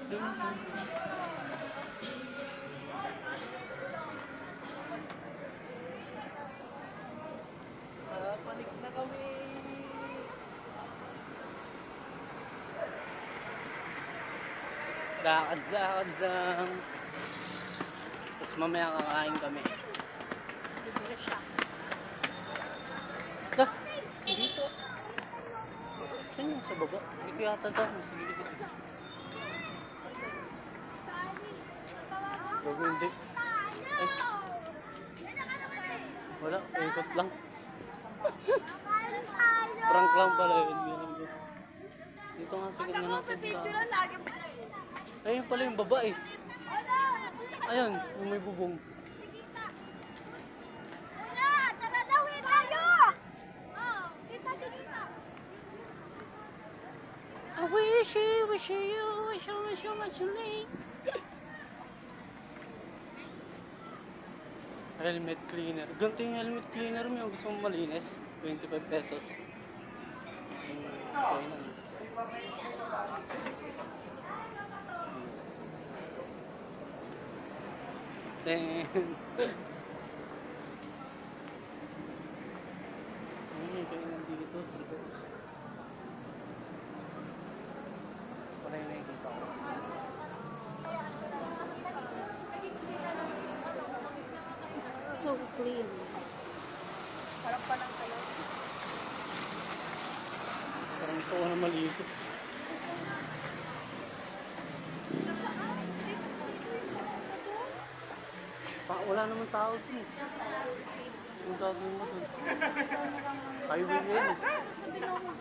Panik na kami. Lakad-lakad lang. Tapos mamaya kakain kami. Bibili siya. Ah, dito. Saan yung sa baba? Hindi ko yata daw. Sige, sige. Bago hindi. Ay. Wala, ikot lang. Prank lang pala yun. Dito nga, tignan na natin. Ayun pala yung baba eh. Ayun, yung may bubong. Tara daw, tayo! Kita. I wish you much late. Helmet cleaner. Ganito yung helmet cleaner mo. Gusto mong malinis? 25 pesos. Okay na. Then, kayo nandito. Parang yung nakikita ko. So clean. Parang palang kayo. Parang gusto ko na maligo. Wala naman tao dun. Kung gagawin mo dun. Highway na yun. Sabi na ako doon.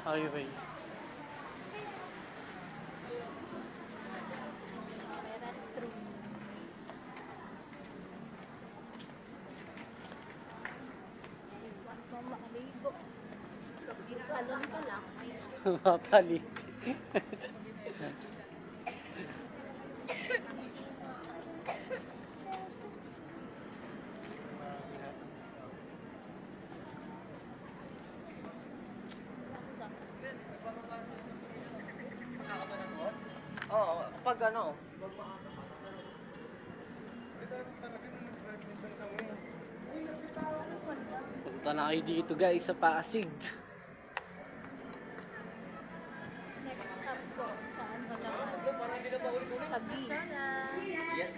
Highway. May restroom. Huwag mo makaligo. Talon ka lang. Mapali. Oo, kapag ano. Punta na kayo dito guys sa Pasig. Next stop ko sa ano naman. Taguig. Yes,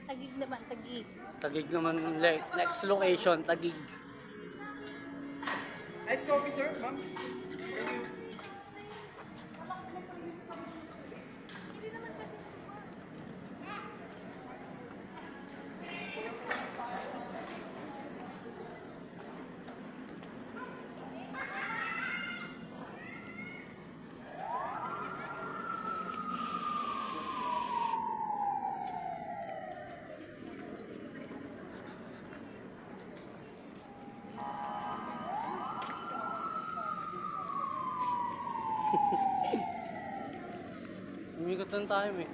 Taguig naman, Taguig. Tagig naman next location, Tagig. Ice coffee, sir, ma'am. Umikot lang tayo eh.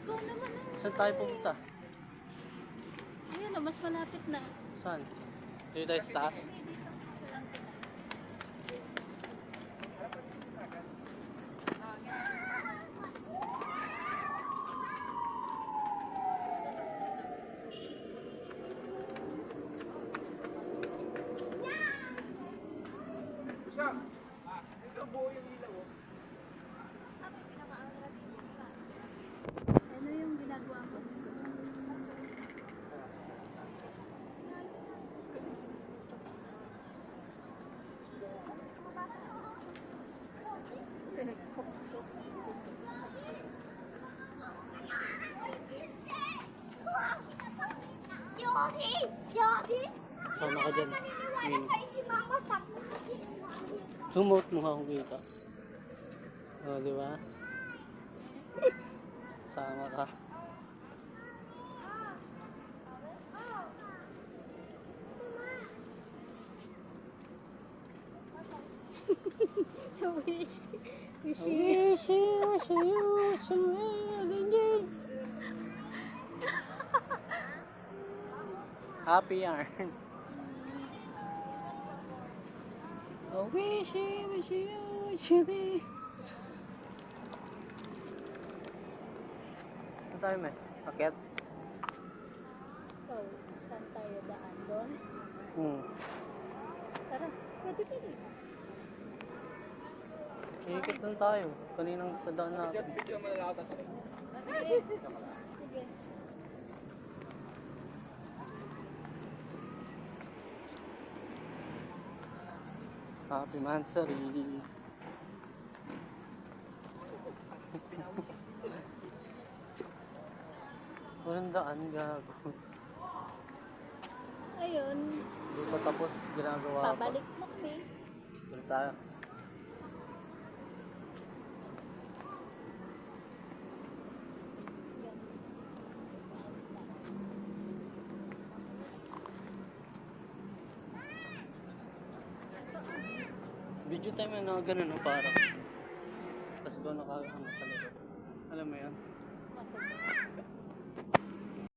Ikaw naman ah. Saan tayo pupunta? Ayan o, mas malapit na. Saan? Dito tayo sa taas? Siya. Ito buo yung ilaw. Ano yung ginagawa ko? Yosi! Sama ka dyan. Naniniwala sa'yo si Mama sakto kasi. Sumot mo akong kita. O, di ba? Sama ka. Wish. Wish. Happy yarn. Oh. Wishy. Saan tayo, may? Akyat? Ikaw, saan tayo daan doon? Tara, pwede. Iikot lang tayo. Kaninang sa daan natin. Video mo na lang ako sa Sige. Sige. Happy Mansari. Walang daan, gago. Ayun, Hindi pa tapos ginagawa pa. pabalik na kami. Tuloy tayo. Video tayo may na ganun, no, parang. Tapos doon nakakama sa likod. Alam mo yan? Masok.